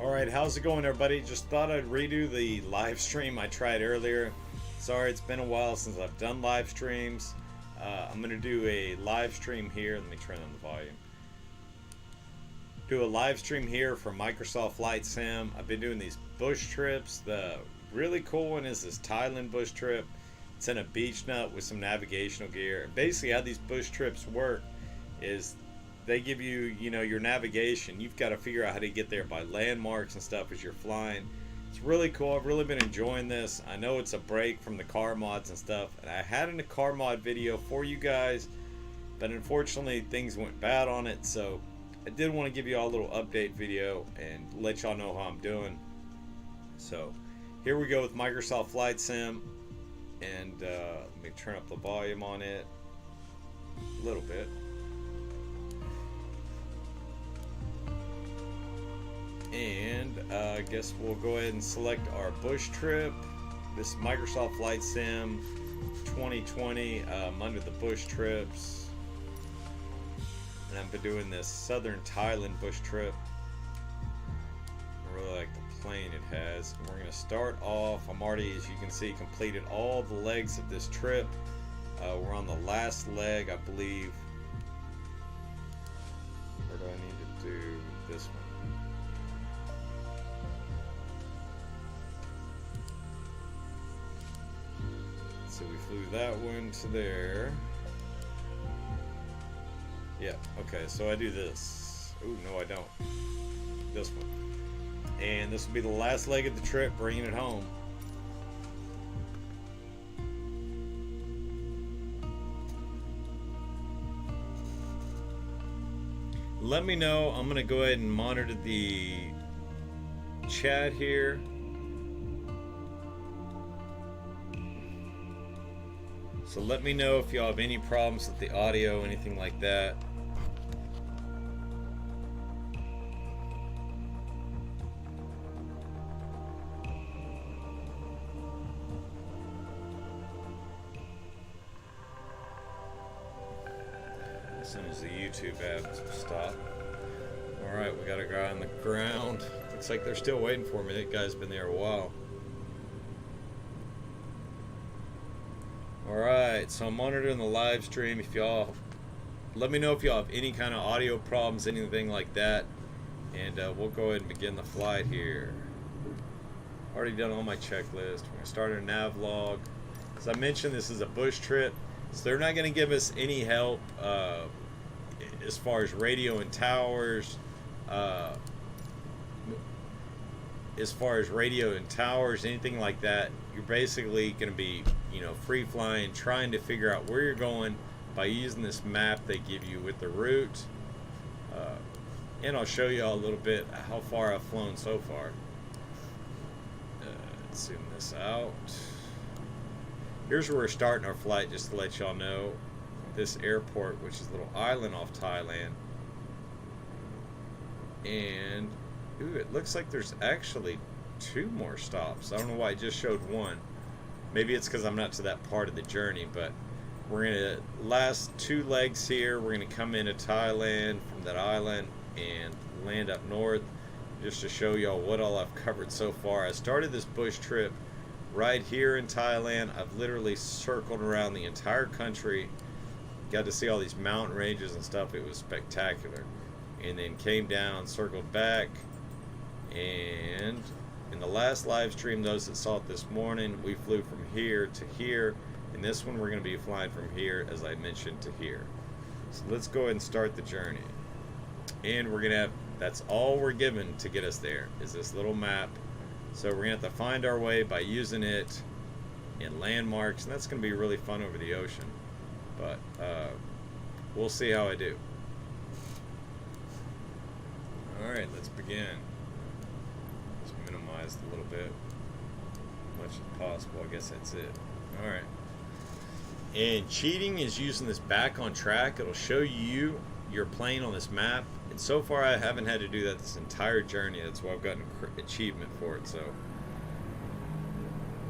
Alright, how's it going, everybody? Just thought I'd redo the live stream I tried earlier. Sorry, it's been a while since I've done live streams. I'm going to do a live stream here. Let me turn on the volume. Do a live stream here for Microsoft Flight Sim. I've been doing these bush trips. The really cool one is this Thailand bush trip. It's in a beach nut with some navigational gear. Basically, how these bush trips work is they give you, your navigation. You've got to figure out how to get there by landmarks and stuff as you're flying. It's really cool. I've really been enjoying this. I know it's a break from the car mods and stuff, and I had a car mod video for you guys, but unfortunately things went bad on it, so I did want to give you all a little update video and let y'all know how I'm doing. So here we go with Microsoft Flight Sim, and let me turn up the volume on it a little bit. And I guess we'll go ahead and select our bush trip. This is Microsoft Flight Sim 2020. I'm under the bush trips, and I've been doing this southern Thailand bush trip. I really like the plane it has. And we're going to start off. I'm already, as you can see, completed all the legs of this trip. We're on the last leg, I believe. Or do I need to do this one? So we flew that one to there. Yeah, okay, so I do this. Ooh, no I don't. This one. And this will be the last leg of the trip, bringing it home. Let me know. I'm going to go ahead and monitor the chat here. So let me know if y'all have any problems with the audio, anything like that. As soon as the YouTube app stops. Alright, we got a guy on the ground. Looks like they're still waiting for me. That guy's been there a while. Alright, so I'm monitoring the live stream. If y'all, let me know if y'all have any kind of audio problems, anything like that, and we'll go ahead and begin the flight here. Already done all my checklist. We're going to start our nav log. As I mentioned, this is a bush trip, so they're not going to give us any help as far as radio and towers. Anything like that. You're basically going to be, free flying, trying to figure out where you're going by using this map they give you with the route. And I'll show you all a little bit how far I've flown so far. Let's zoom this out. Here's where we're starting our flight, just to let y'all know. This airport, which is a little island off Thailand. And ooh, it looks like there's actually 2 more stops. I don't know why it just showed 1. Maybe it's because I'm not to that part of the journey, but we're going to last 2 legs here. We're going to come into Thailand from that island and land up north, just to show y'all what all I've covered so far. I started this bush trip right here in Thailand. I've literally circled around the entire country, got to see all these mountain ranges and stuff. It was spectacular. And then came down, circled back, and in the last live stream, those that saw it this morning, we flew from here to here. In this one, we're going to be flying from here, as I mentioned, to here. So let's go ahead and start the journey. And we're going to have, that's all we're given to get us there, is this little map. So we're going to have to find our way by using it in landmarks, and that's going to be really fun over the ocean. But we'll see how I do. Alright, let's begin. Just minimize a little bit, as much as possible. I guess that's it. Alright. And cheating is using this back on track. It'll show you your plane on this map. And so far I haven't had to do that this entire journey. That's why I've gotten an achievement for it. So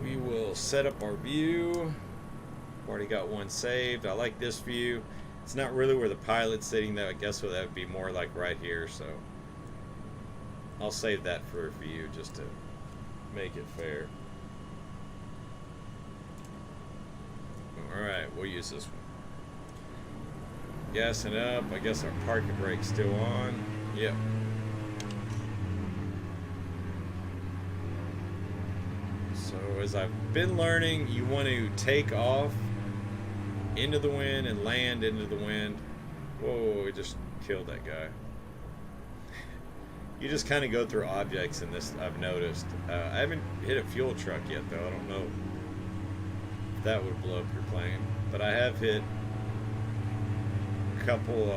we will set up our view. Already got one saved. I like this view. It's not really where the pilot's sitting though. I guess that would be more like right here. So I'll save that for you just to make it fair. Alright, we'll use this one. Gassing up. I guess our parking brake's still on. Yep. So as I've been learning, you want to take off into the wind and land into the wind. Whoa, we just killed that guy. You just kind of go through objects in this, I've noticed. I haven't hit a fuel truck yet, though. I don't know if that would blow up your plane. But I have hit a couple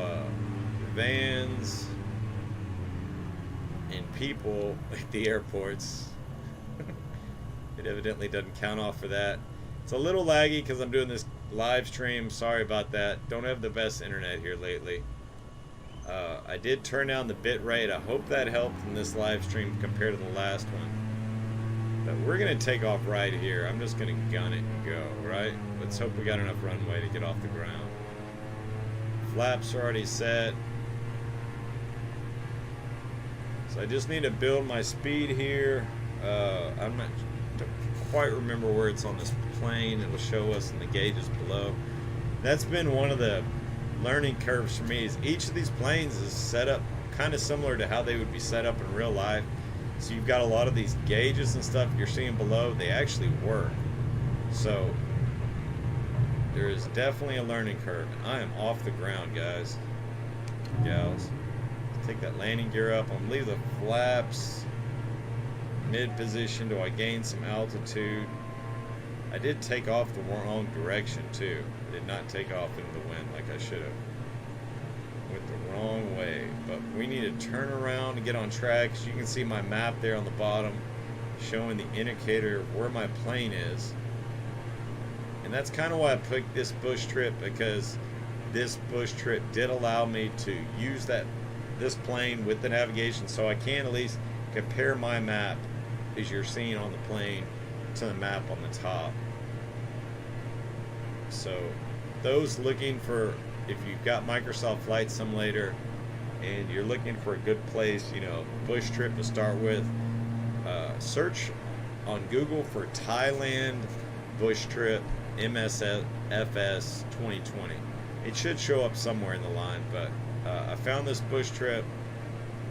vans and people at the airports. It evidently doesn't count off for that. It's a little laggy because I'm doing this live stream. Sorry about that. Don't have the best internet here lately. I did turn down the bit rate. I hope that helped in this live stream compared to the last one. But we're going to take off right here. I'm just going to gun it and go, right? Let's hope we got enough runway to get off the ground. Flaps are already set. So I just need to build my speed here. I'm not don't quite remember where it's on this plane. It'll show us in the gauges below. That's been one of the learning curves for me, is each of these planes is set up kind of similar to how they would be set up in real life. So you've got a lot of these gauges and stuff you're seeing below, they actually work. So there is definitely a learning curve. And I am off the ground, guys, gals. Take that landing gear up. I'm gonna leave the flaps mid position. Do I gain some altitude? I did take off the wrong direction too. I did not take off into the wind like I should have. Went the wrong way. But we need to turn around to get on track. As you can see my map there on the bottom showing the indicator of where my plane is. And that's kind of why I picked this bush trip, because this bush trip did allow me to use this plane with the navigation, so I can at least compare my map as you're seeing on the plane to the map on the top. So those looking for, if you've got Microsoft Flight Simulator and you're looking for a good place, you know, bush trip to start with, search on Google for Thailand bush trip MSFS 2020. It should show up somewhere in the line, but I found this bush trip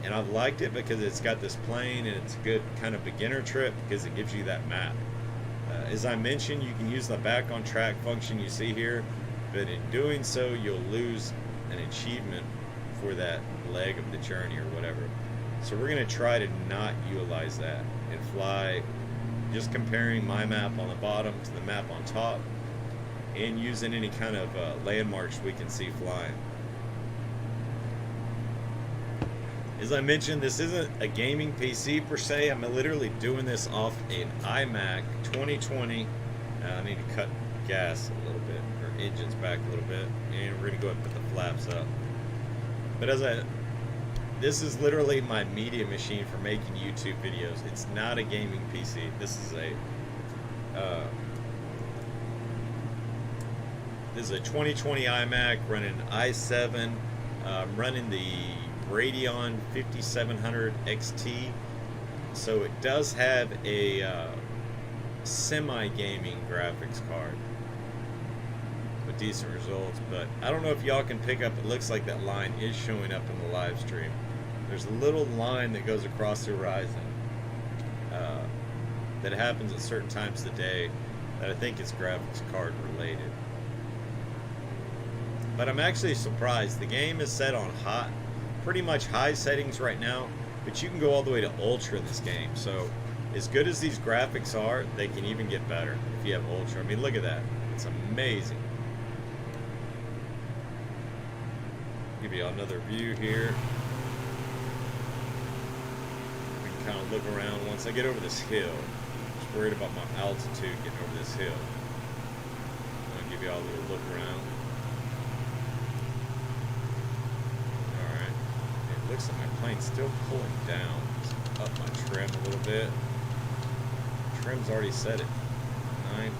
and I've liked it because it's got this plane and it's a good kind of beginner trip because it gives you that map. As I mentioned, you can use the back on track function you see here, but in doing so you'll lose an achievement for that leg of the journey or whatever. So we're going to try to not utilize that and fly just comparing my map on the bottom to the map on top and using any kind of landmarks we can see flying. As I mentioned, this isn't a gaming PC per se. I'm literally doing this off an iMac 2020. I need to cut gas a little bit, or engines back a little bit, and we're gonna go ahead and put the flaps up. But this is literally my media machine for making YouTube videos. It's not a gaming PC. This is a 2020 iMac running i7. I'm running the Radeon 5700 XT, so it does have a semi-gaming graphics card with decent results. But I don't know if y'all can pick up, it looks like that line is showing up in the live stream. There's a little line that goes across the horizon that happens at certain times of the day that I think is graphics card related. But I'm actually surprised. The game is set on pretty much high settings right now, but you can go all the way to ultra in this game. So as good as these graphics are, they can even get better if you have ultra. I mean, look at that. It's amazing. Give you another view here. We can kind of look around once I get over this hill. I'm just worried about my altitude getting over this hill. I'll give you all a little look around. Looks like my plane's still pulling down. Just up my trim a little bit. Trim's already set at 9%.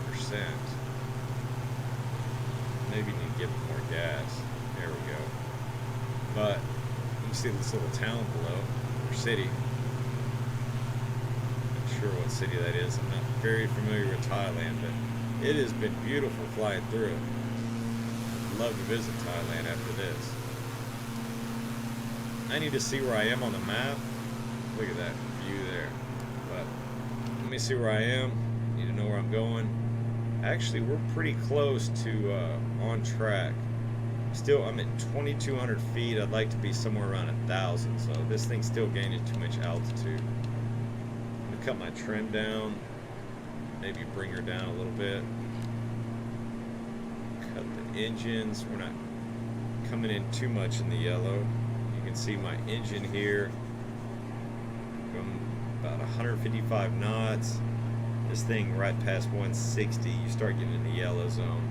Maybe need to give it more gas. There we go. But you can see this little town below, or city. sure what city that is. I'm not very familiar with Thailand, but it has been beautiful flying through. I'd love to visit Thailand after this. I need to see where I am on the map. Look at that view there. But let me see where I am. Need to know where I'm going. Actually, we're pretty close to on track. Still, I'm at 2,200 feet. I'd like to be somewhere around 1,000. So this thing's still gaining too much altitude. I'm gonna cut my trim down. Maybe bring her down a little bit. Cut the engines. We're not coming in too much in the yellow. You can see my engine here. From about 155 knots. This thing right past 160, you start getting in the yellow zone.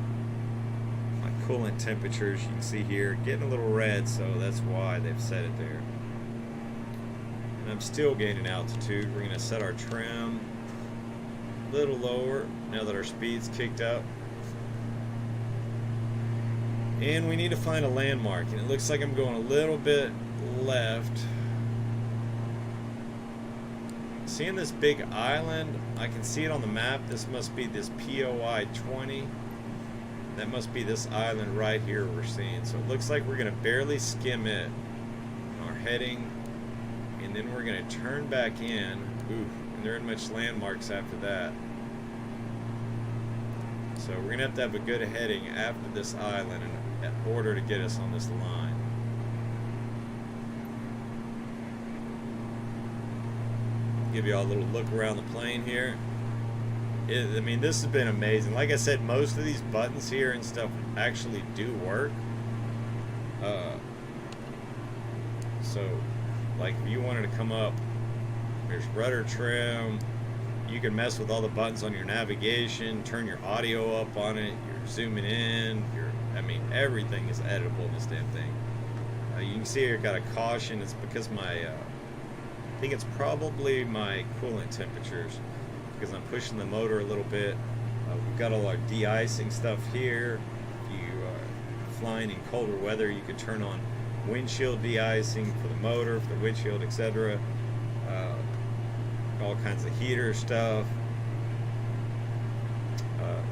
My coolant temperatures, you can see here, getting a little red, so that's why they've set it there. And I'm still gaining altitude. We're going to set our trim a little lower now that our speed's kicked up. And we need to find a landmark, and it looks like I'm going a little bit left. Seeing this big island, I can see it on the map. This must be this POI 20. That must be this island right here we're seeing. So it looks like we're going to barely skim it. Our heading, and then we're going to turn back in. Ooh, and there aren't much landmarks after that. So we're going to have a good heading after this island in order to get us on this line. Give you all a little look around the plane here. I mean, this has been amazing. Like I said, most of these buttons here and stuff actually do work. So, like if you wanted to come up, there's rudder trim. You can mess with all the buttons on your navigation, turn your audio up on it, you're zooming in, I mean, everything is editable in this damn thing. You can see here, got a caution. It's because my I think it's probably my coolant temperatures because I'm pushing the motor a little bit. We've got all our de-icing stuff here. If you are flying in colder weather, you can turn on windshield de-icing for the motor, for the windshield, etc. All kinds of heater stuff.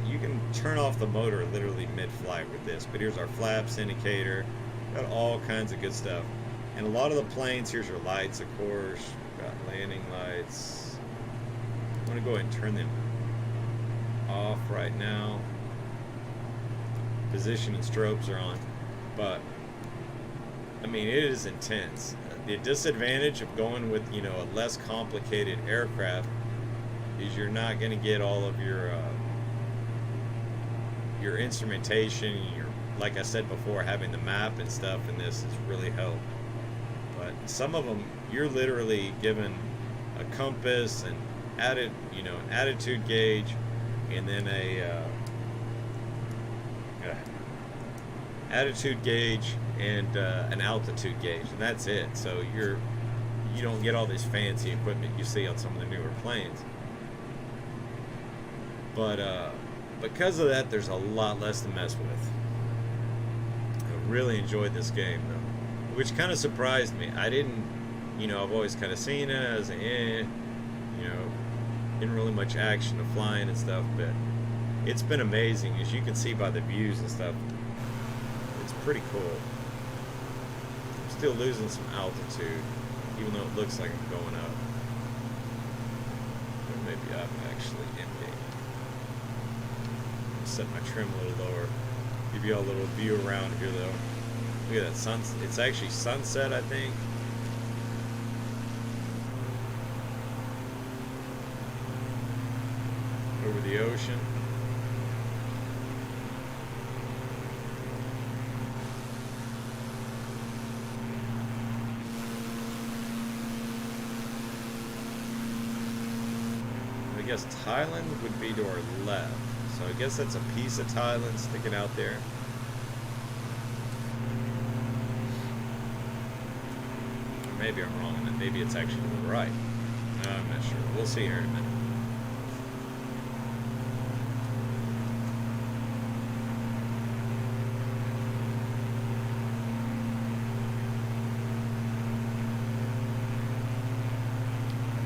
You can turn off the motor literally mid-flight with this. But here's our flaps indicator. Got all kinds of good stuff. And a lot of the planes, here's your lights, of course. We've got landing lights. I'm going to go ahead and turn them off right now. Position and strobes are on. But, I mean, it is intense. The disadvantage of going with, you know, a less complicated aircraft is you're not going to get all of your instrumentation, like I said before, having the map and stuff in this has really helped. But some of them, you're literally given a compass and an attitude gauge, and then attitude gauge and an altitude gauge, and that's it. So you don't get all this fancy equipment you see on some of the newer planes. But because of that, there's a lot less to mess with. I really enjoyed this game though, which kind of surprised me. I didn't, I've always kind of seen it as, didn't really much action to flying and stuff, but it's been amazing, as you can see by the views and stuff. It's pretty cool. I'm still losing some altitude, even though it looks like I'm going up. Or maybe I'm actually empty. Set my trim a little lower. Give you all a little view around here though. Look at that sunset. It's actually sunset, I think. Over the ocean. I guess Thailand would be to our left. So I guess that's a piece of Thailand sticking out there. Or maybe I'm wrong, and maybe it's actually to the right. No, I'm not sure. We'll see here in a minute.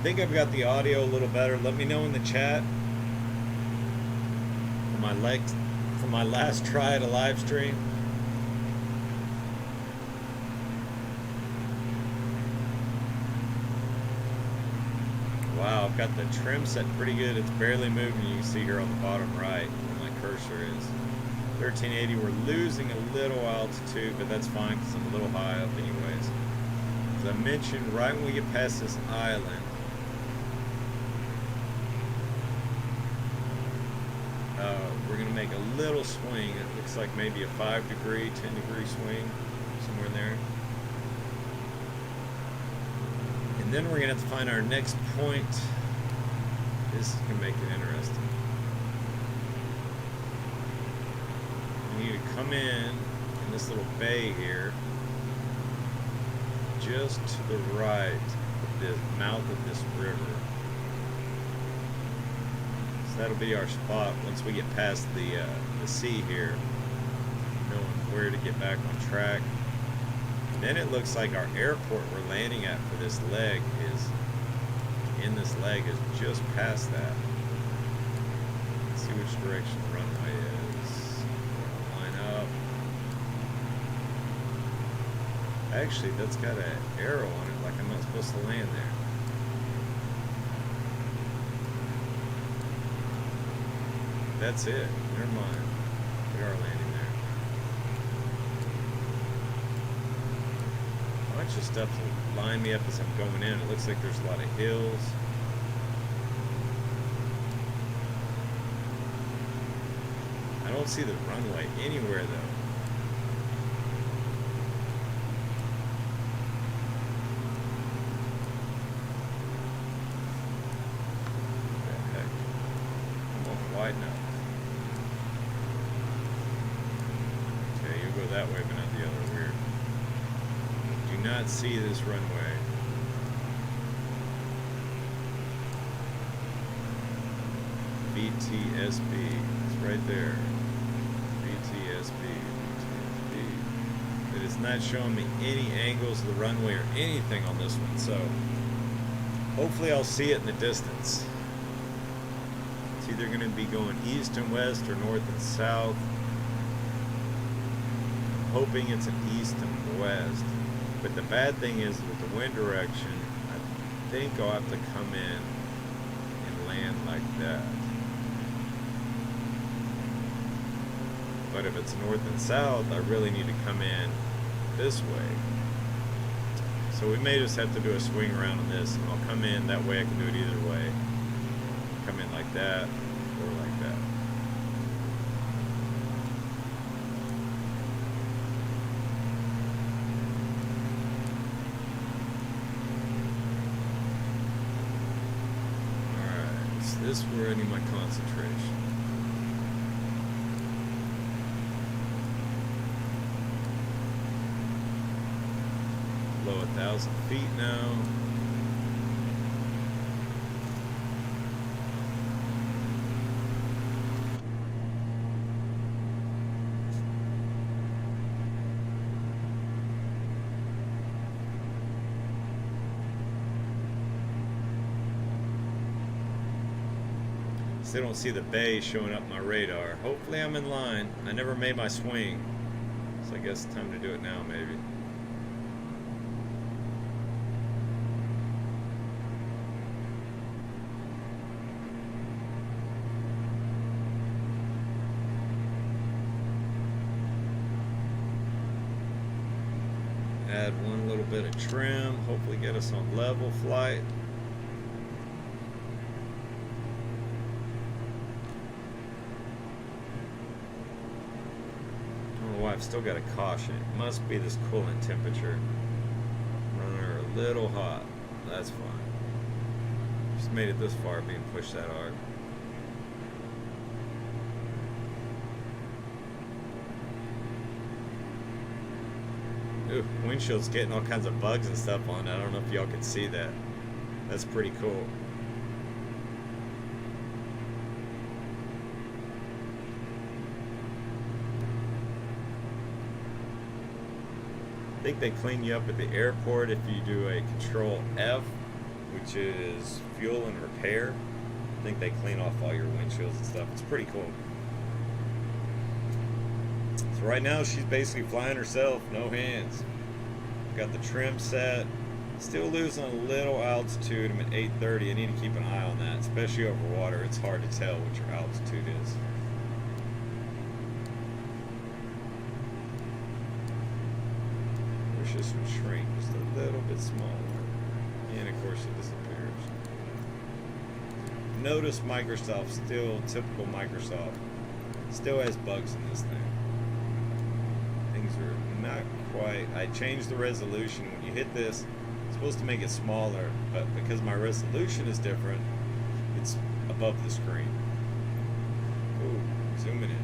I think I've got the audio a little better. Let me know in the chat for my last try at a live stream. Wow, I've got the trim set pretty good. It's barely moving. You can see here on the bottom right where my cursor is. 1380, we're losing a little altitude, but that's fine because I'm a little high up anyways. As I mentioned, right when we get past this island, we're going to make a little swing. It looks like maybe a 5-degree, 10-degree swing, somewhere in there. And then we're going to have to find our next point. This is going to make it interesting. We need to come in this little bay here, just to the right of the mouth of this river. So that'll be our spot once we get past the sea here, knowing where to get back on track. And then it looks like our airport we're landing at for this leg is just past that. Let's see which direction the runway is. Line up. Actually, that's got an arrow on it, like I'm not supposed to land there. That's it. Never mind. We are landing there. A bunch of stuff will line me up as I'm going in. It looks like there's a lot of hills. I don't see the runway anywhere though. What the heck? I'm on wide now. Okay, you'll go that way, but not the other. Weird. Do not see this runway. BTSB. It's right there. BTSB. It is not showing me any angles of the runway or anything on this one, so hopefully I'll see it in the distance. It's either going to be going east and west or north and south. I'm hoping it's an east and west. But the bad thing is with the wind direction, I think I'll have to come in and land like that. But if it's north and south, I really need to come in this way. So we may just have to do a swing around on this, and I'll come in, that way I can do it either way. Come in like that, or like that. Alright, so this is where I need my concentration. Below 1,000 feet now. Still don't see the bay showing up my radar. Hopefully I'm in line. I never made my swing, so I guess it's time to do it now maybe. Add one little bit of trim, hopefully get us on level flight. I don't know why I've still got a caution. It must be this coolant temperature. Running her a little hot. That's fine. Just made it this far being pushed that hard. Ooh, windshield's getting all kinds of bugs and stuff on it. I don't know if y'all can see that. That's pretty cool. I think they clean you up at the airport if you do a Control F which is fuel and repair. I think they clean off all your windshields and stuff. It's pretty cool. So right now she's basically flying herself, no hands. Got the trim set. Still losing a little altitude. I'm at 830. I need to keep an eye on that, especially over water. It's hard to tell what your altitude is. Wish this would shrink just a little bit smaller. And of course it disappears. Notice Microsoft, still typical Microsoft, still has bugs in this thing. Things are not quite. I changed the resolution. When you hit this, it's supposed to make it smaller, but because my resolution is different, it's above the screen. Ooh, zooming in.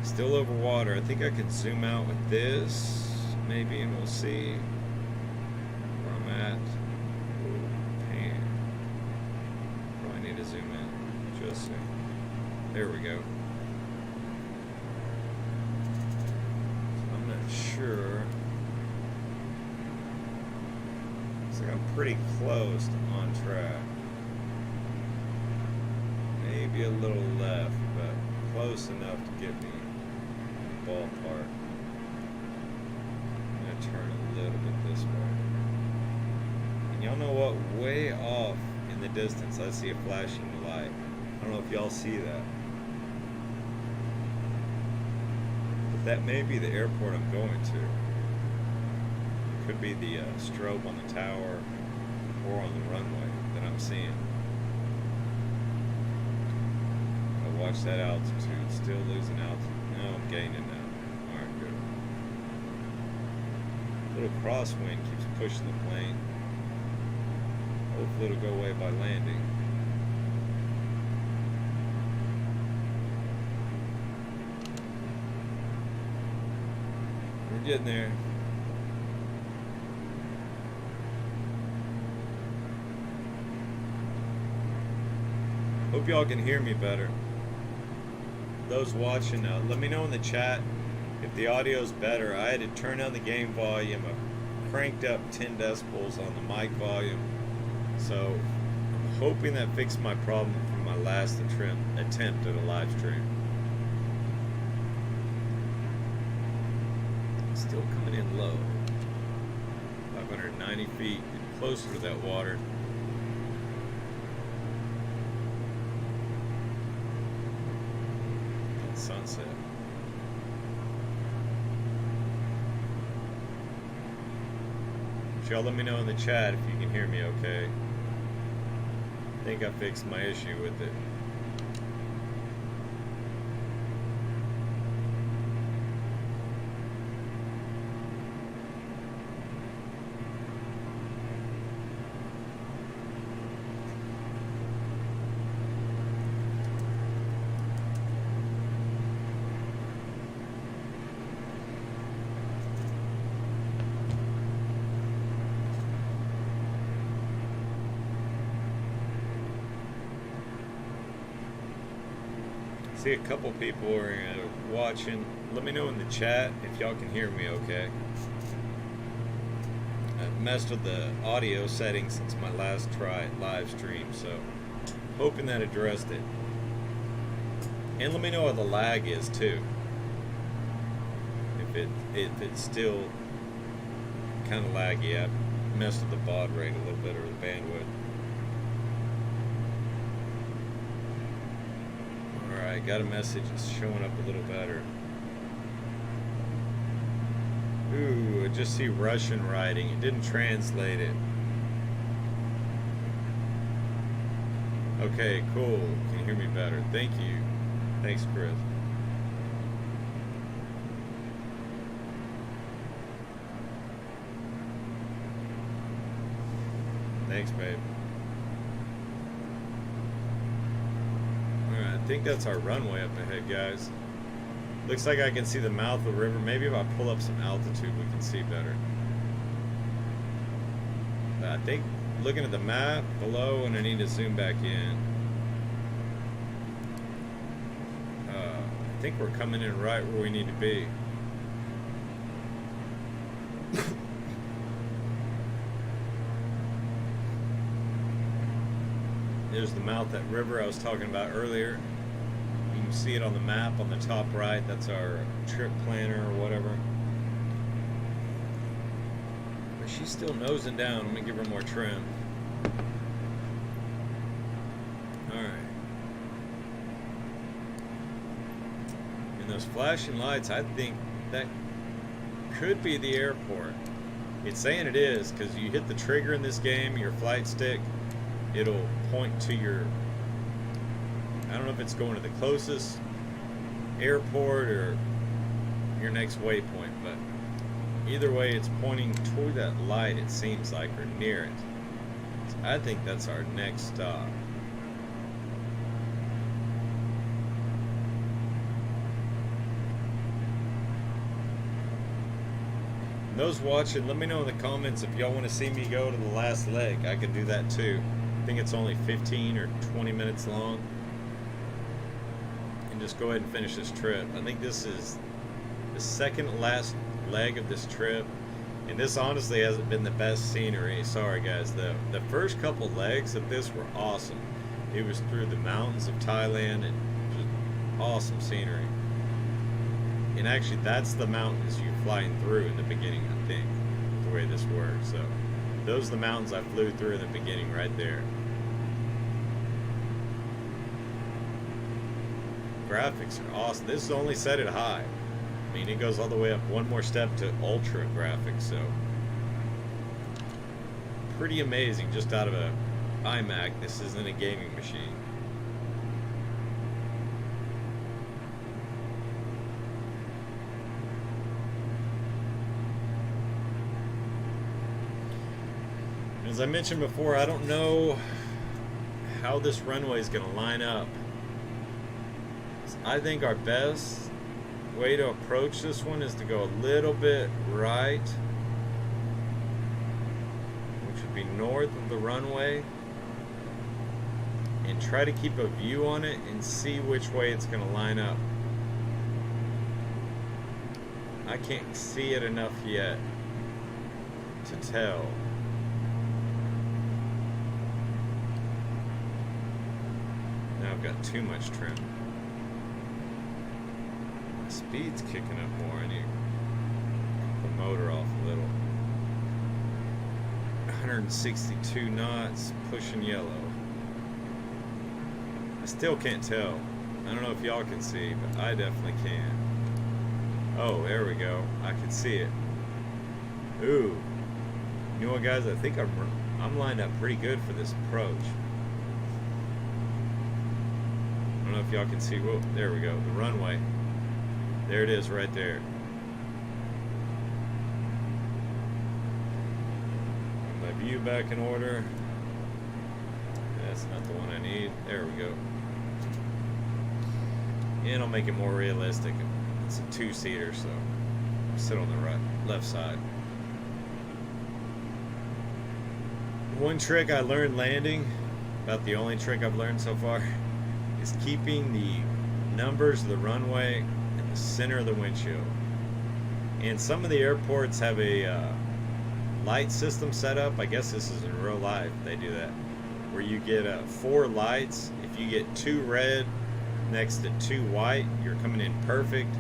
Still over water. I think I can zoom out with this, maybe, and we'll see where I'm at. Ooh, pan. Probably need to zoom in. Just see. There we go. So I'm not sure. Looks like I'm pretty close to on track. Maybe a little left, but close enough to get me ballpark. I'm gonna turn a little bit this way. And y'all know what? Way off in the distance, I see a flashing light. I don't know if y'all see that. But that may be the airport I'm going to. It could be the strobe on the tower or on the runway that I'm seeing. I watch that altitude, still losing altitude. No, I'm gaining now. Alright, good. Little crosswind keeps pushing the plane. Hopefully it'll go away by landing. We're getting there. Hope y'all can hear me better. Those watching, let me know in the chat if the audio's better. I had to turn down the game volume. I cranked up 10 decibels on the mic volume. So I'm hoping that fixed my problem from my last attempt at a live stream. Still coming in low. 590 feet, getting closer to that water. Sunset. Y'all let me know in the chat if you can hear me okay. I think I fixed my issue with it. See a couple people are watching. Let me know in the chat if y'all can hear me okay. I've messed with the audio settings since my last try live stream, so hoping that addressed it. And let me know what the lag is too. If it's still kind of laggy. I've messed with the baud rate a little bit, or the bandwidth. Alright, got a message. It's showing up a little better. Ooh, I just see Russian writing. It didn't translate it. Okay, cool. Can you hear me better? Thank you. Thanks, Chris. Thanks, babe. I think that's our runway up ahead, guys. Looks like I can see the mouth of the river. Maybe if I pull up some altitude, we can see better. But I think looking at the map below, and I need to zoom back in. I think we're coming in right where we need to be. There's the mouth of that river I was talking about earlier. You can see it on the map on the top right. That's our trip planner or whatever. But she's still nosing down. I'm gonna give her more trim. Alright. And those flashing lights, I think that could be the airport. It's saying it is, because you hit the trigger in this game, your flight stick, it'll point to your, I don't know if it's going to the closest airport or your next waypoint, but either way it's pointing toward that light, it seems like, or near it. So I think that's our next stop. And those watching, let me know in the comments if y'all want to see me go to the last leg. I can do that too. I think it's only 15 or 20 minutes long. And just go ahead and finish this trip. I think this is the second last leg of this trip. And this honestly hasn't been the best scenery. Sorry guys, the first couple legs of this were awesome. It was through the mountains of Thailand and just awesome scenery. And actually that's the mountains you're flying through in the beginning, I think, the way this works. So those are the mountains I flew through in the beginning right there. Graphics are awesome. This is only set at high. I mean, it goes all the way up one more step to ultra graphics, so pretty amazing. Just out of a iMac, this isn't a gaming machine. As I mentioned before, I don't know how this runway is going to line up. I think our best way to approach this one is to go a little bit right, which would be north of the runway, and try to keep a view on it and see which way it's going to line up. I can't see it enough yet to tell. Now I've got too much trim. My speed's kicking up more. I need to cut the motor off a little. 162 knots, pushing yellow. I still can't tell. I don't know if y'all can see, but I definitely can. Oh, there we go. I can see it. Ooh. You know what, guys? I think I'm lined up pretty good for this approach. I don't know if y'all can see. Whoa, there we go. The runway. There it is right there. My view back in order. That's not the one I need. There we go. And I'll make it more realistic. It's a two-seater, so I'll sit on the left side. One trick I learned landing, about the only trick I've learned so far, is keeping the numbers of the runway in the center of the windshield. And some of the airports have a light system set up. I guess this is in real life. They do that, where you get 4 lights. If you get 2 red next to 2 white, you're coming in perfect.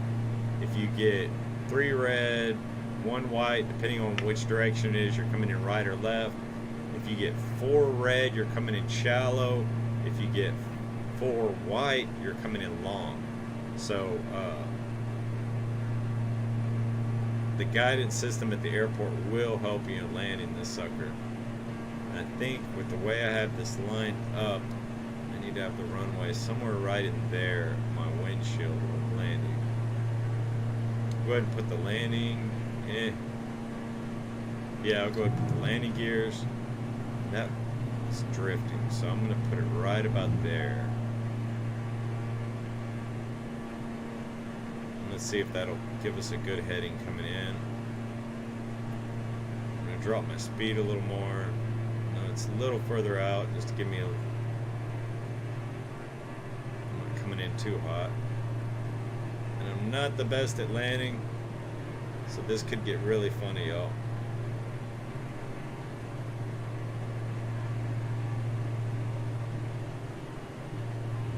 If you get 3 red, 1 white, depending on which direction it is, you're coming in right or left. If you get 4 red, you're coming in shallow. If you get 4 white, you're coming in long. So the guidance system at the airport will help you in landing this sucker. And I think with the way I have this lined up, I need to have the runway somewhere right in there, my windshield with landing. Go ahead and put the landing in. Yeah, I'll go ahead and put the landing gears. That is drifting, so I'm going to put it right about there. Let's see if that'll give us a good heading coming in. I'm going to drop my speed a little more. No, it's a little further out just to give me a... I'm not coming in too hot. And I'm not the best at landing, so this could get really funny, y'all.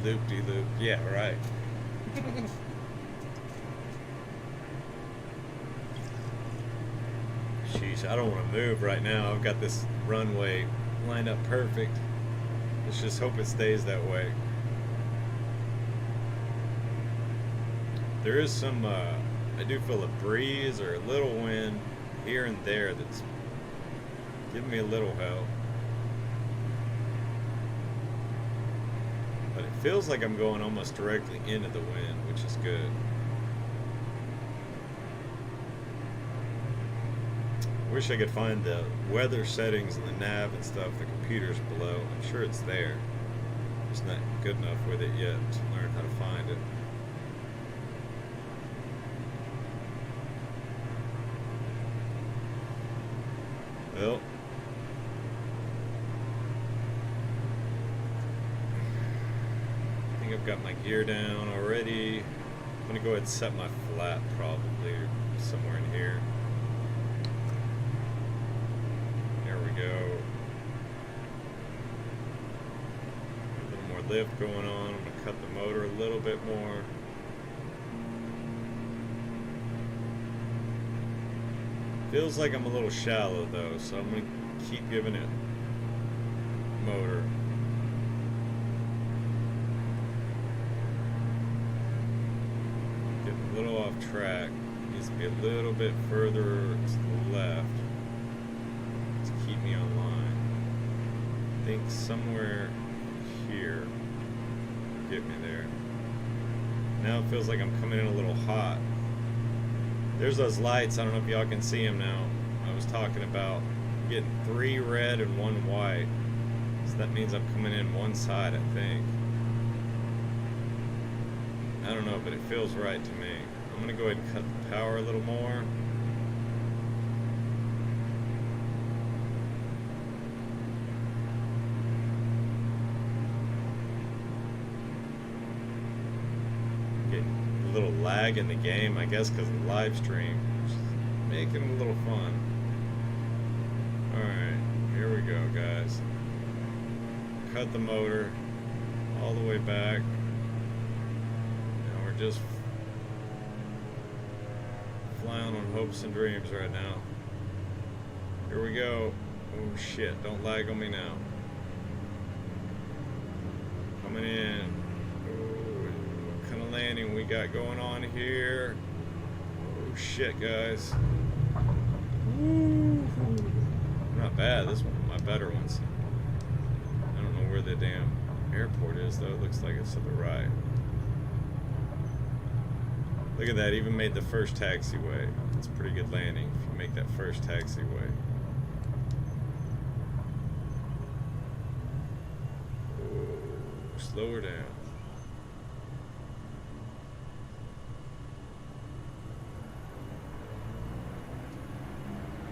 Loop-de-loop. Yeah, right. Sheesh, I don't want to move right now. I've got this runway lined up perfect. Let's just hope it stays that way. There is some, I do feel a breeze or a little wind here and there that's giving me a little hell. But it feels like I'm going almost directly into the wind, which is good. Wish I could find the weather settings and the nav and stuff, the computer's below. I'm sure it's there. Just not good enough with it yet to learn how to find it. Well, I think I've got my gear down already. I'm gonna go ahead and set my flat probably somewhere in here. There we go. A little more lift going on. I'm gonna cut the motor a little bit more. Feels like I'm a little shallow though, so I'm gonna keep giving it motor. Getting a little off track. Needs to be a little bit further to the left to keep me online. I think somewhere here will get me there. Now it feels like I'm coming in a little hot. There's those lights. I don't know if y'all can see them now. I was talking about getting 3 red and 1 white. So that means I'm coming in one side, I think. I don't know, but it feels right to me. I'm going to go ahead and cut the power a little more. Little lag in the game, I guess, because of the live stream, which is making it a little fun. Alright, here we go, guys. Cut the motor all the way back. Now we're just flying on hopes and dreams right now. Here we go. Oh shit, don't lag on me now. Coming in. Landing we got going on here. Oh shit, guys. Woo. Not bad. This one, my better ones. I don't know where the damn airport is though. It looks like it's to the right. Look at that. Even made the first taxiway. It's a pretty good landing if you make that first taxiway. Oh, slow her down.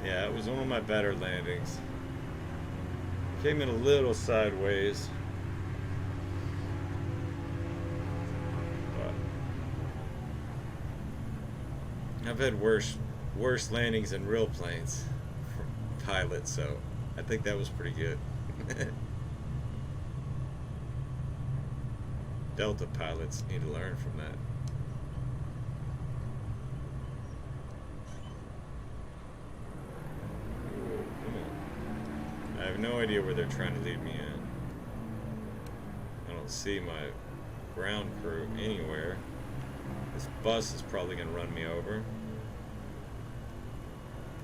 Yeah, it was one of my better landings. Came in a little sideways. But I've had worse landings in real planes from pilots, so I think that was pretty good. Delta pilots need to learn from that. I have no idea where they're trying to lead me in. I don't see my ground crew anywhere. This bus is probably going to run me over.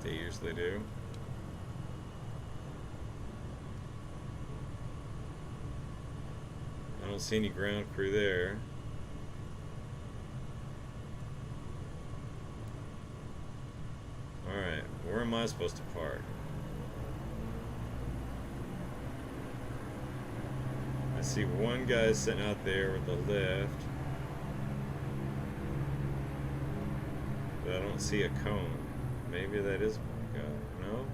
They usually do. I don't see any ground crew there. Alright, where am I supposed to park? I see one guy sitting out there with the lift. but I don't see a cone. Maybe that is one guy. No?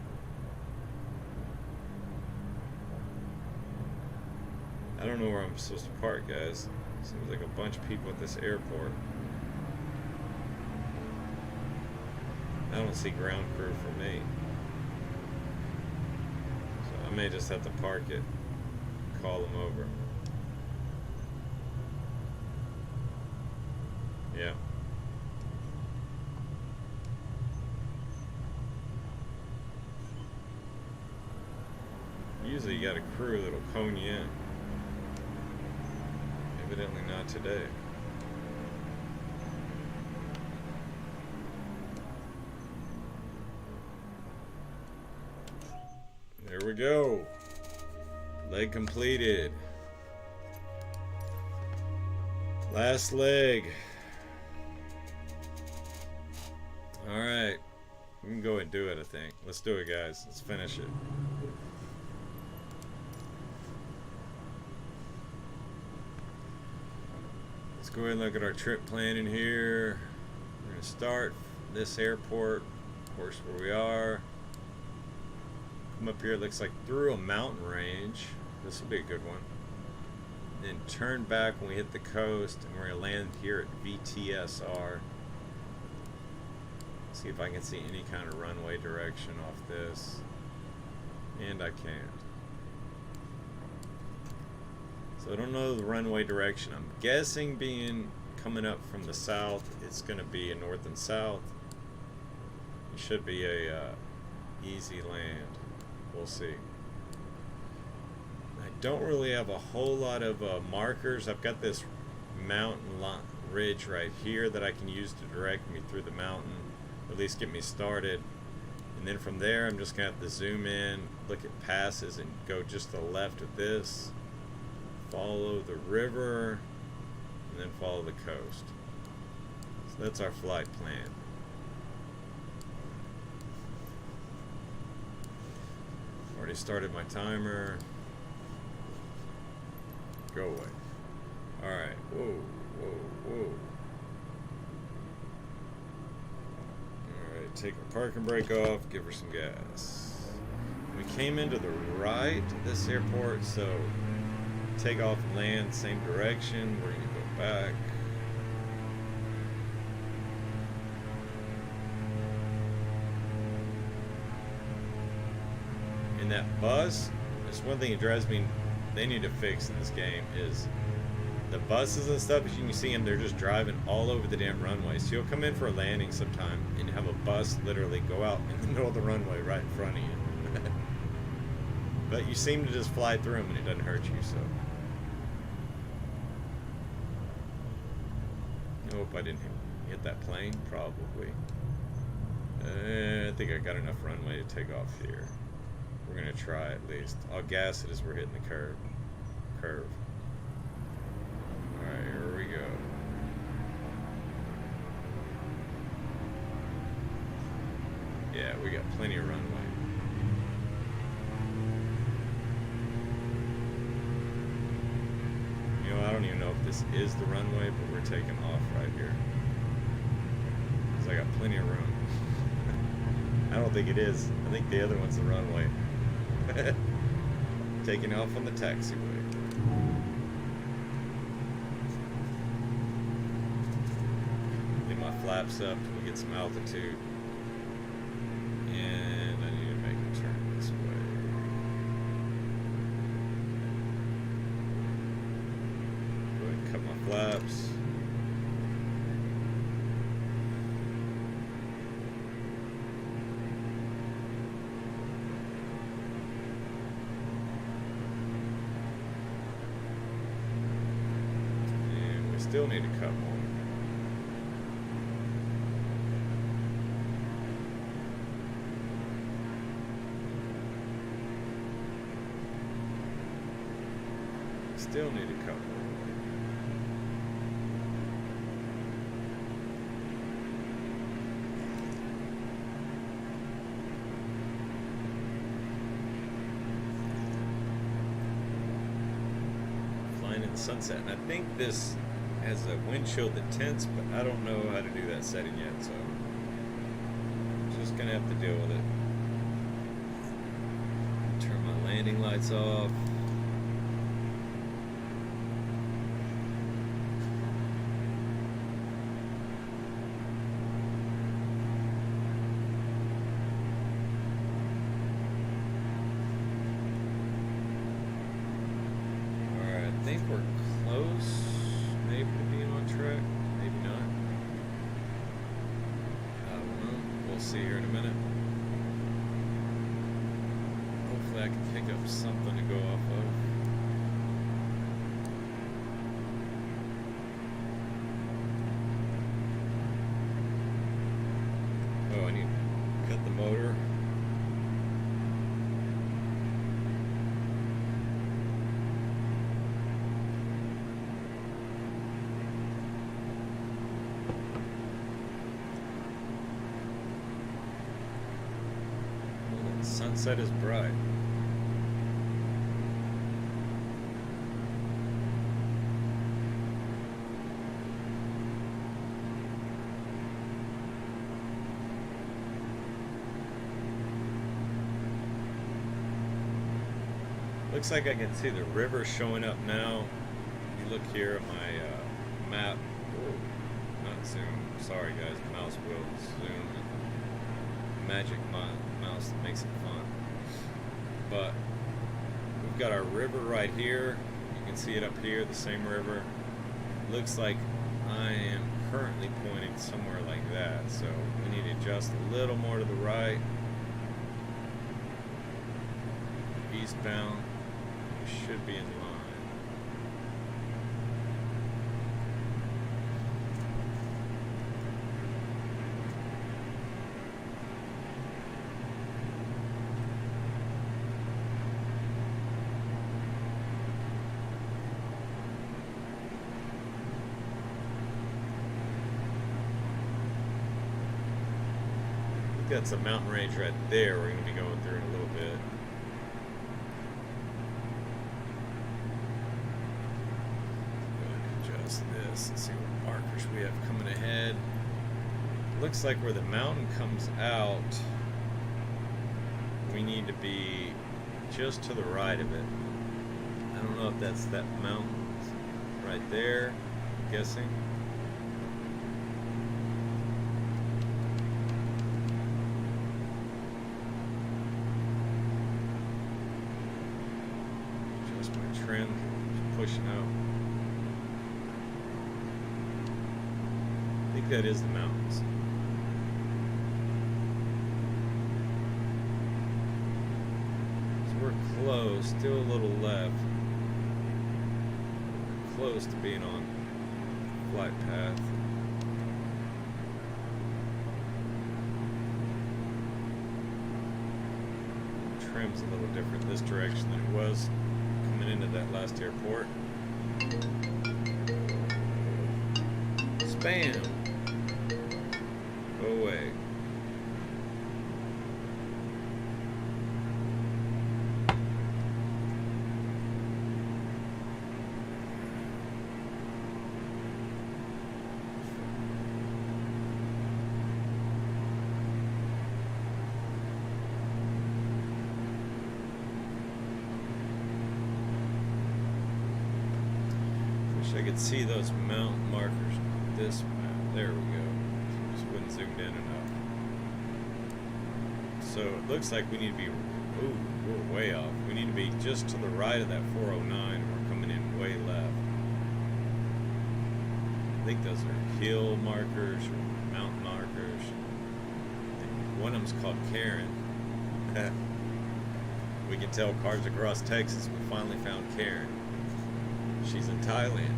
I don't know where I'm supposed to park, guys. Seems like a bunch of people at this airport. I don't see ground crew for me. So I may just have to park it, call them over. Yeah. Usually you got a crew that'll cone you in. Evidently not today. There we go. Leg completed. Last leg. Alright. We can go ahead and do it, I think. Let's do it, guys. Let's finish it. Let's go ahead and look at our trip planning here. We're going to start this airport, of course, where we are. Come up here, it looks like through a mountain range. This will be a good one. Then turn back when we hit the coast, and we're going to land here at VTSR. See if I can see any kind of runway direction off this. And I can't. So I don't know the runway direction. I'm guessing being coming up from the south, it's going to be a north and south. It should be a easy land. We'll see. I don't really have a whole lot of markers. I've got this mountain ridge right here that I can use to direct me through the mountain, or at least get me started. And then from there, I'm just going to have to zoom in, look at passes, and go just to the left of this. Follow the river, and then follow the coast. So that's our flight plan. Already started my timer. Go away. Alright. Whoa, whoa, whoa. Alright, take our parking brake off, give her some gas. We came into the right of this airport, so take off and land same direction. We're going to go back. And that bus, that's one thing that drives me, they need to fix in this game, is the buses and stuff. As you can see them, they're just driving all over the damn runway. So you'll come in for a landing sometime and have a bus literally go out in the middle of the runway right in front of you. But you seem to just fly through them and it doesn't hurt you, so. Nope, I didn't hit that plane, probably. I think I got enough runway to take off here. We're going to try at least. I'll gas it as we're hitting the curve. Alright, here we go. Yeah, we got plenty of runway. You know, I don't even know if this is the runway, but we're taking off right here. Because I got plenty of room. I don't think it is. I think the other one's the runway. Taking off on the taxiway. Get my flaps up till we get some altitude. And I need to make a turn this way. Go ahead and cut my flaps. Still need to cut more. Still need to cut more. Flying in the sunset, and I think this has a windshield that tints, but I don't know how to do that setting yet, so gonna have to deal with it. Turn my landing lights off. Alright, I think we're close, maybe to being on track, maybe not. I don't know. We'll see here in a minute. Hopefully I can pick up something to go off of. Oh, I need to cut the motor. Well, the sunset is bright. Looks like I can see the river showing up now. If you look here at my map. Oh, not zoom. Sorry guys, mouse will zoom. Magic mouse that makes it fun. But we've got our river right here. You can see it up here, the same river. Looks like I am currently pointing somewhere like that. So we need to adjust a little more to the right. Eastbound. Should be in line. We've got some mountain range right there we're going to be going through in a little bit. This and see what markers we have coming ahead. Looks like where the mountain comes out, we need to be just to the right of it. I don't know if that's that mountain right there, I'm guessing. Just my trim pushing out. I think that is the mountains. So we're close, still a little left. Close to being on flight path. Trim's a little different this direction than it was coming into that last airport. Spam! Go away. Wish I could see those mountain markers. This map. There we go. Just wouldn't zoom in enough. So it looks like we need to be. Ooh, we're way off. We need to be just to the right of that 409. We're coming in way left. I think those are hill markers or mountain markers. One of them's called Karen. We can tell cars across Texas. We finally found Karen. She's in Thailand.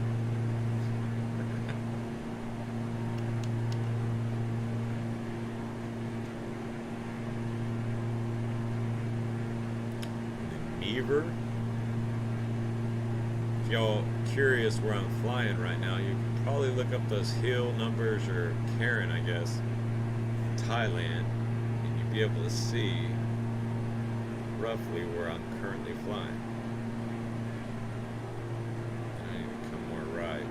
Beaver. If y'all curious where I'm flying right now, you can probably look up those hill numbers or Karen, I guess, Thailand, and you'll be able to see roughly where I'm currently flying. I need to come more right.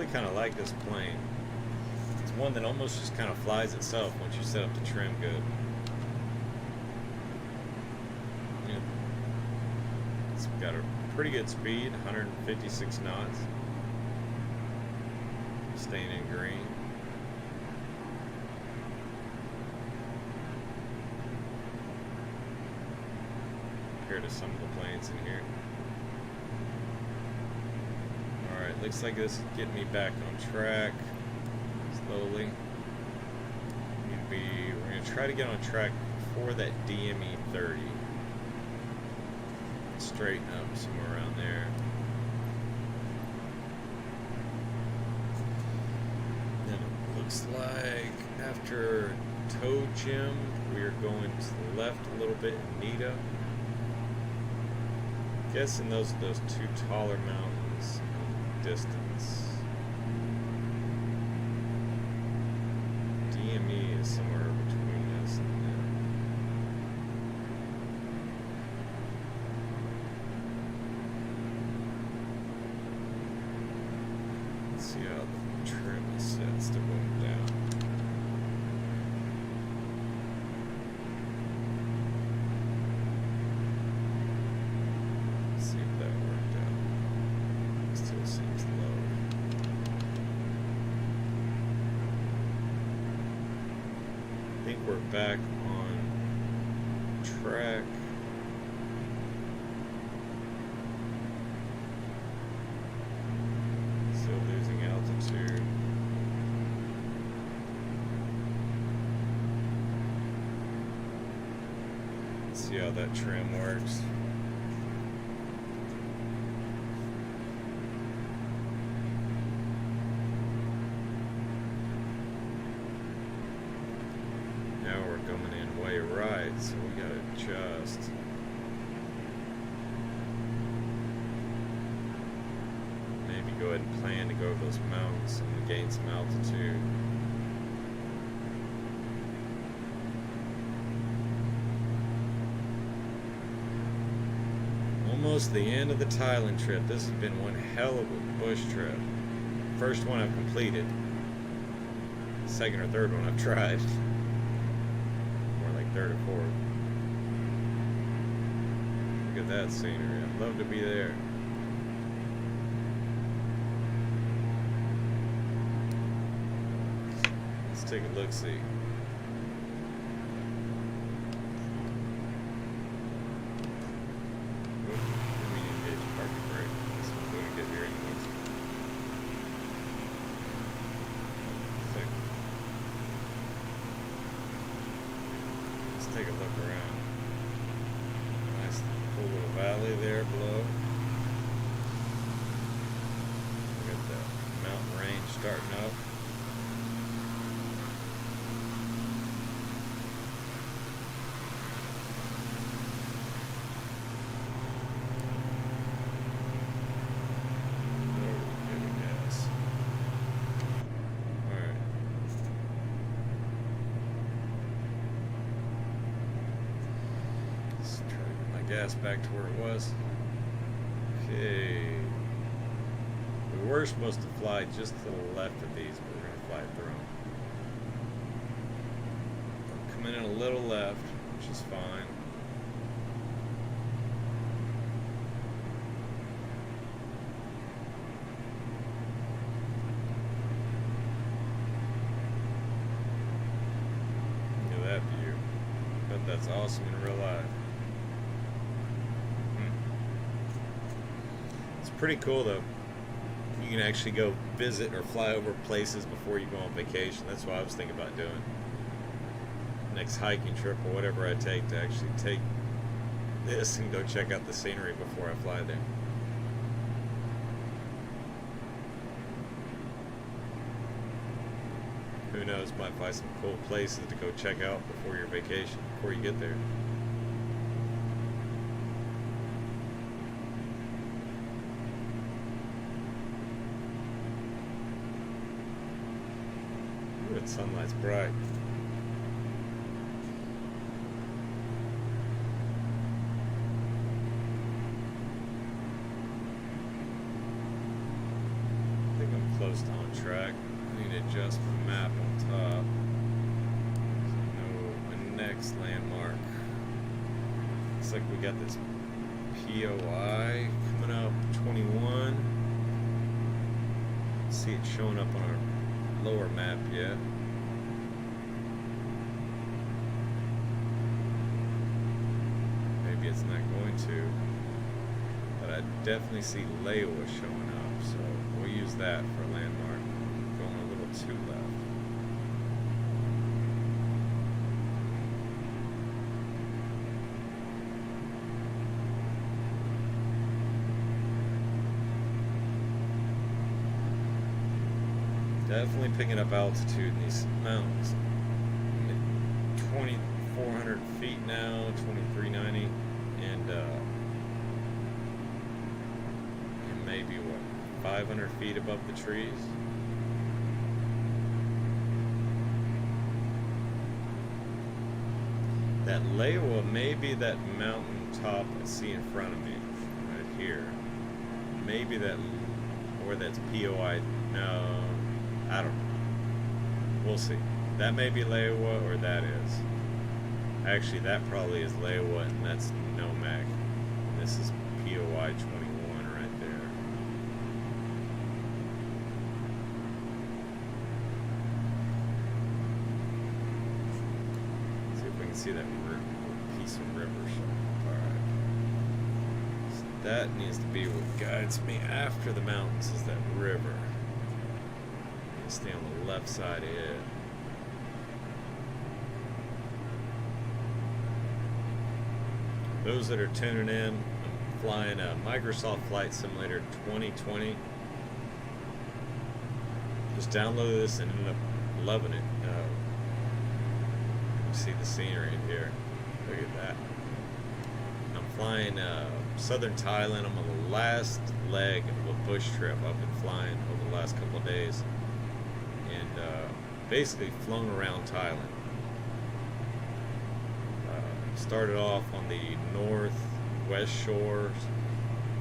really kind of like this plane. It's one that almost just kind of flies itself once you set up the trim good. Yeah. It's got a pretty good speed, 156 knots. Staying in green. Compared to some of the planes in here. Alright, looks like this is getting me back on track. Slowly. We're going to try to get on track for that DME 30. Straighten up somewhere around there. Then it looks like after Toe Gym, we are going to the left a little bit in Nita. Guessing those are those two taller mountains in the distance. DME is somewhere between us and them. Let's see how the trim is set. Still going down. See if that worked out. It still seems low. I think we're back on track. Still losing altitude. Let's see how that trim works. Now we're coming in way right, so we gotta adjust. Maybe go ahead and plan to go over those mountains and gain some altitude. Almost the end of the Thailand trip. This has been one hell of a bush trip. First one I've completed. Second or third one I've tried. More like third or fourth. Look at that scenery. I'd love to be there. Let's take a look-see. Take a look around. Nice cool little valley there below. Look at that mountain range starting up. Gas back to where it was. Okay. We were supposed to fly just to the left of these, but we're going to fly through them. Coming in a little left, which is fine. Look at that view. I bet that's awesome in real life. Pretty cool though. You can actually go visit or fly over places before you go on vacation. That's what I was thinking about doing. Next hiking trip or whatever I take, to actually take this and go check out the scenery before I fly there. Who knows, might find some cool places to go check out before your vacation, before you get there. Good, sunlight's bright. I think I'm close to track. I need to adjust my map on top. So my next landmark. Looks like we got this POI coming up, 21. See it showing up on our lower map yet. Maybe it's not going to, but I definitely see Laywa showing up, so we'll use that for a landmark. Going a little too left. Definitely picking up altitude in these mountains. 2,400 feet now, 2,390, and maybe what, 500 feet above the trees. That Laywa may be that mountain top I see in front of me, right here. Maybe that, or that's POI. No. I don't know. We'll see. That may be Laywa, or that is. Actually, that probably is Laywa, and that's Nomac. This is POI 21 right there. See if we can see that piece of river. Alright. So that needs to be what guides me after the mountains, is that river. Stay on the left side of it. Those that are tuning in, I'm flying a Microsoft Flight Simulator 2020. Just downloaded this and ended up loving it. You see the scenery in here. Look at that. I'm flying southern Thailand. I'm on the last leg of a bush trip. I've been flying over the last couple of days. Basically flown around Thailand. Started off on the northwest shores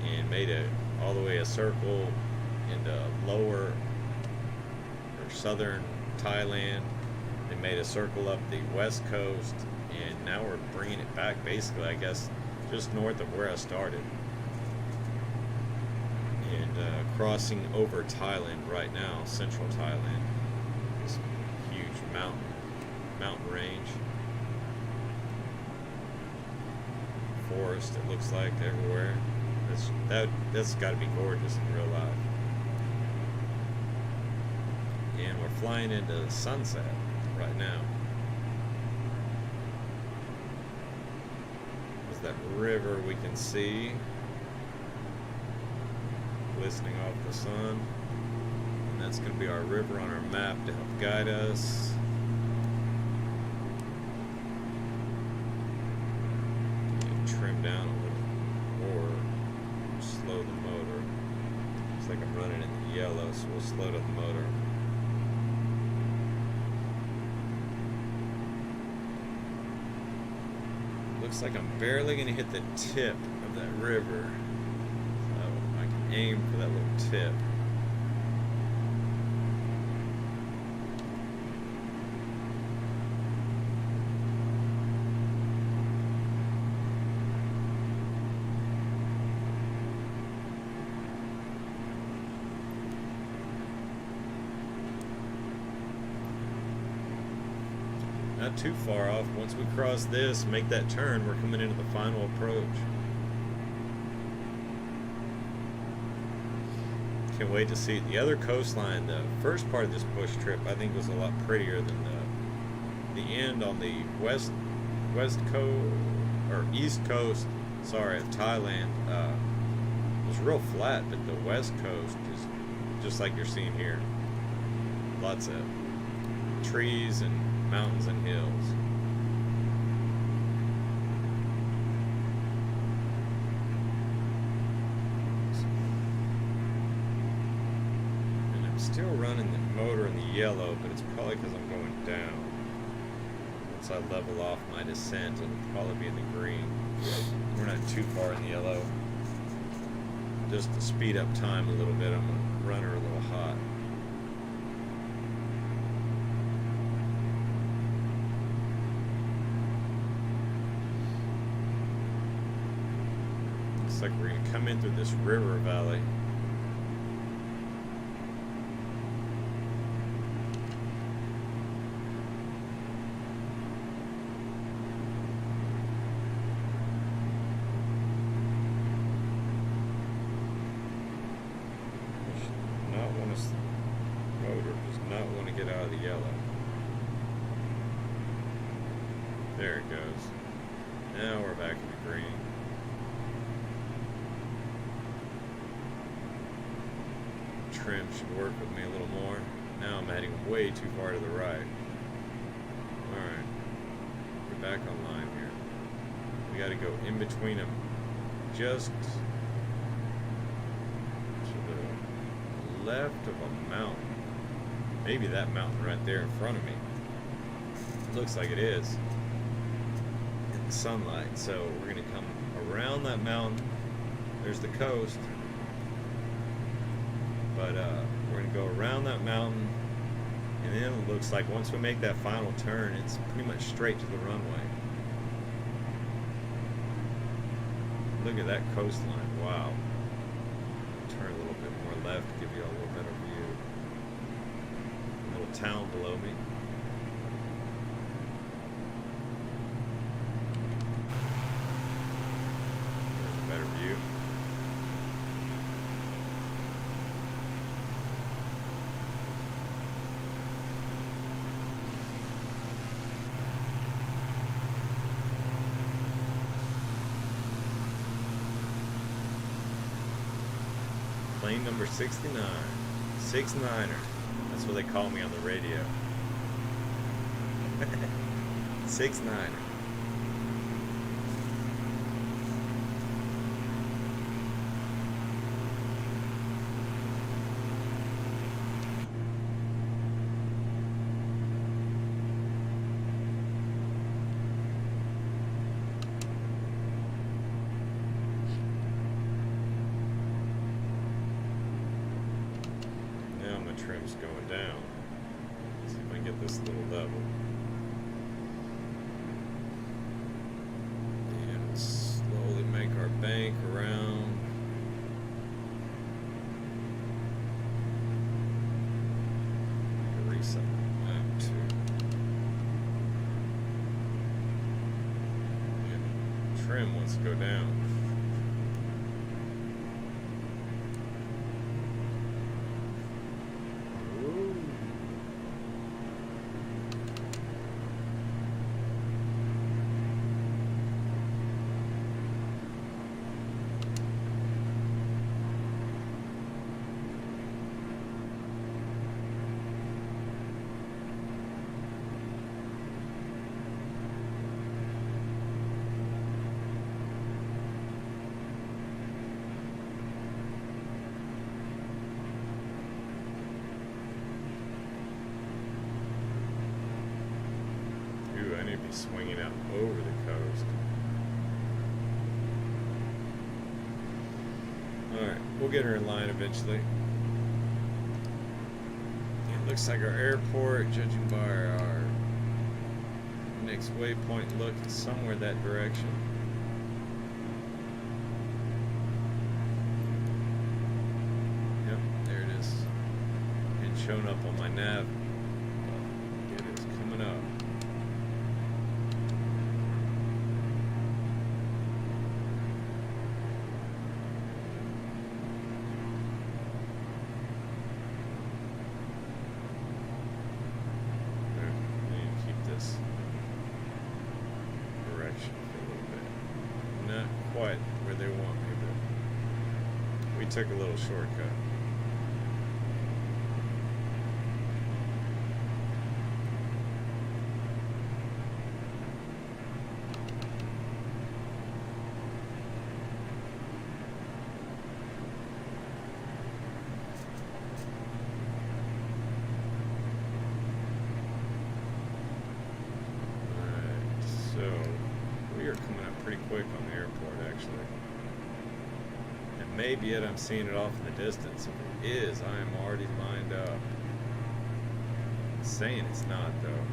and made it all the way a circle into lower or southern Thailand. They made a circle up the west coast, and now we're bringing it back basically, I guess, just north of where I started. And crossing over Thailand right now, central Thailand. Mountain range, forest. It looks like everywhere. That's got to be gorgeous in real life. And we're flying into sunset right now. There's that river we can see glistening off the sun. And that's going to be our river on our map to help guide us. Trim down a little, or slow the motor. Looks like I'm running in the yellow, so we'll slow down the motor. Looks like I'm barely going to hit the tip of that river. So I can aim for that little tip. Not too far off. Once we cross this, make that turn, we're coming into the final approach. Can't wait to see it. The other coastline, the first part of this bush trip, I think was a lot prettier than the end on the west coast, or east coast, sorry, of Thailand. It was real flat, but the west coast is just like you're seeing here. Lots of trees and mountains and hills. And I'm still running the motor in the yellow, but it's probably because I'm going down. Once I level off my descent, it'll probably be in the green. We're not too far in the yellow. Just to speed up time a little bit, I'm going to run her a little hot. Looks like we're going to come in through this river valley. Motor does not want to get out of the yellow. There it goes. Now we're back in the green. Trim should work with me a little more. Now I'm heading way too far to the right. Alright. We're back online here. We gotta go in between them. Just to the left of a mountain. Maybe that mountain right there in front of me. Looks like it is. In the sunlight. So we're gonna come around that mountain. There's the coast. But we're gonna go around that mountain, and then it looks like once we make that final turn, it's pretty much straight to the runway. Look at that coastline. Wow. Turn a little bit more left to give you a little better view. A little town below me. There's a better view. Plane number 69. 6-9er. That's what they call me on the radio. 6-9er. Trim's going down. Let's see if I can get this a little level. And we'll slowly make our bank around. Reset that too. Yeah. Trim wants to go down. Swinging out over the coast. Alright, we'll get her in line eventually. It looks like our airport, judging by our next waypoint look, is somewhere that direction. Yep, there it is. And shown up on my nav. It is coming up. Quite where they want me, but we took a little shortcut. Alright, so we are coming up pretty quick on the airport. Actually, and maybe yet I'm seeing it off in the distance. If it is, I am already lined up. It's saying it's not though.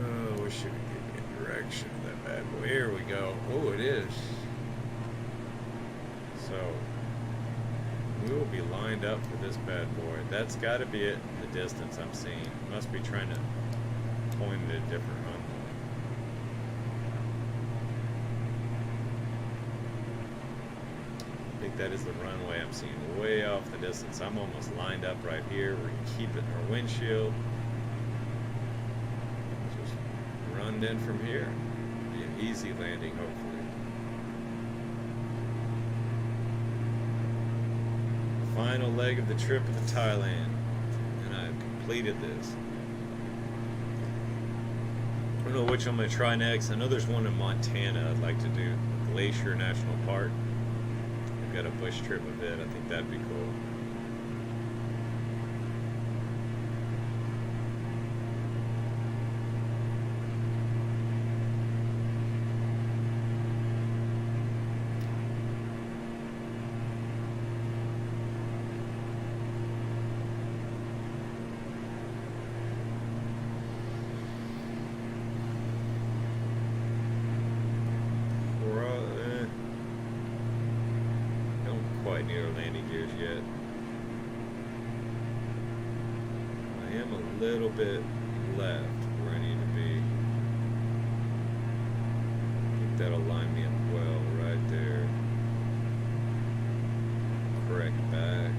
Oh, wish you could get direction of that bad boy. Here we go. Oh, it is. So we will be lined up for this bad boy. That's got to be it. The distance I'm seeing must be trying to point at a different runway. I think that is the runway I'm seeing way off the distance. I'm almost lined up right here. We're gonna keep it in our windshield. Just run in from here. Be an easy landing, hopefully. Final leg of the trip to Thailand, and I've completed this. I don't know which I'm going to try next. I know there's one in Montana I'd like to do, Glacier National Park. I've got a bush trip of it. I think that'd be cool. Near landing gears yet. I am a little bit left where I need to be. I think that'll line me up well right there. Correct back.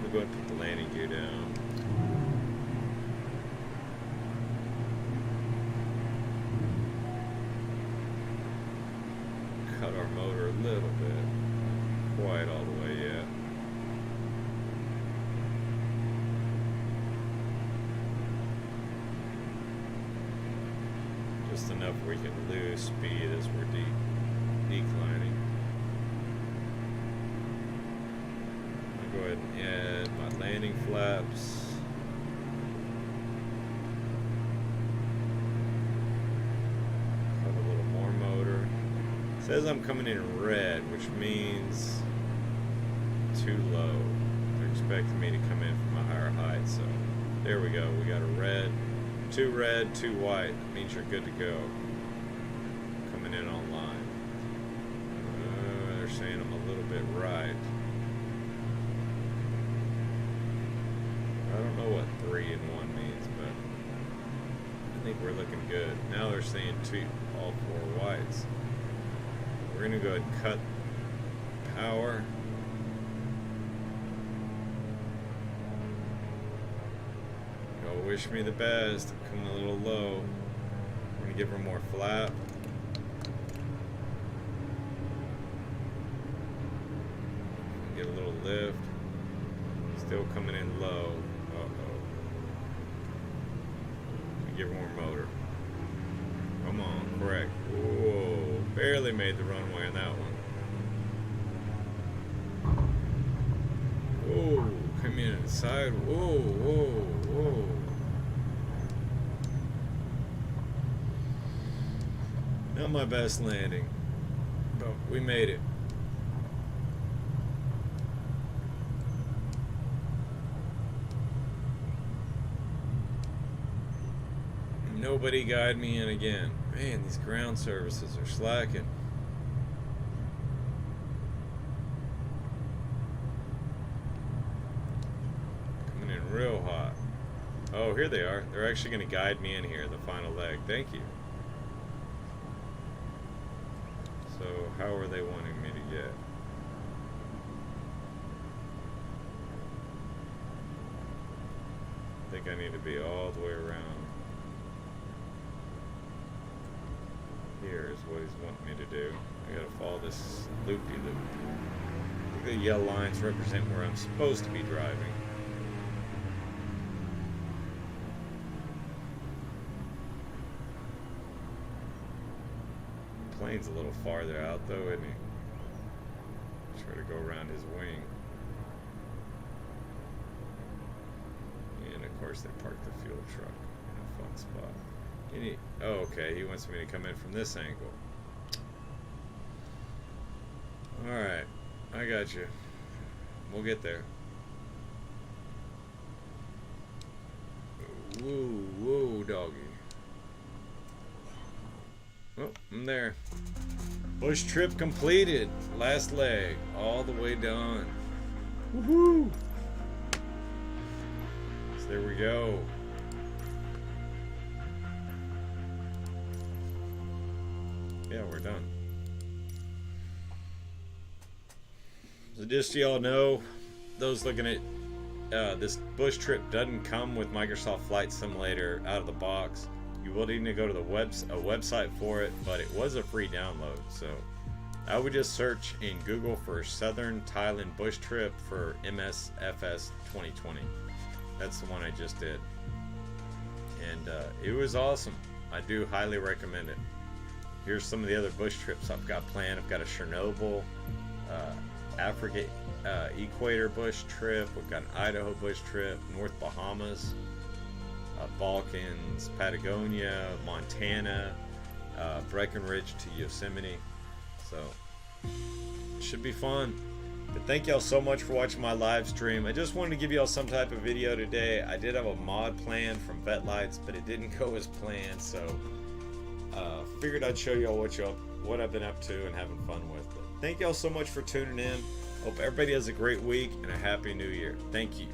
We'll go ahead and put the landing gear down. Cut our motor a little bit, quite all the way yet. Just enough we can lose speed as we're declining. I'll go ahead and add my landing flaps. Have a little more motor. It says I'm coming in red, which means too low. They're expecting me to come in from a higher height, so there we go. We got a red, two white. That means you're good to go. Coming in online. They're saying I'm a little bit right. I don't know what 3 and 1 means, but I think we're looking good. Now they're saying all 4 whites. We're going to go ahead and cut power. Go wish me the best. I'm coming a little low. We're going to give her more flap. Get a little lift. Still coming in low. Uh-oh. Give her more motor. Come on, correct. Whoa. Barely made the runway on that one. Whoa, come in inside. Whoa, whoa, whoa. Not my best landing, but we made it. Nobody guide me in again. Man, these ground services are slacking. Coming in real hot. Oh, here they are. They're actually going to guide me in here, the final leg. Thank you. So, how are they wanting me to get? I think I need to be all the way around. Here is what he's wanting me to do. I gotta follow this loop-de-loop. The yellow lines represent where I'm supposed to be driving. The plane's a little farther out though, isn't he? Try to go around his wing. And of course they parked the fuel truck in a fun spot. Oh, okay, he wants me to come in from this angle. Alright, I got you. We'll get there. Whoa, whoa, Oh, doggy. Oh, I'm there. Bush trip completed. Last leg. All the way done. Woohoo! So there we go. Yeah, we're done. So just so y'all know, those looking at this bush trip doesn't come with Microsoft Flight Simulator out of the box. You will need to go to a website for it, but it was a free download. So I would just search in Google for Southern Thailand Bush Trip for MSFS 2020. That's the one I just did. And it was awesome. I do highly recommend it. Here's some of the other bush trips I've got planned. I've got a Chernobyl, Africa Equator bush trip. We've got an Idaho bush trip, North Bahamas, Balkans, Patagonia, Montana, Breckenridge to Yosemite. So it should be fun. But thank y'all so much for watching my live stream. I just wanted to give y'all some type of video today. I did have a mod planned from Vet Lights, but it didn't go as planned. So figured I'd show y'all what I've been up to and having fun with. But thank y'all so much for tuning in. Hope everybody has a great week and a happy new year. Thank you.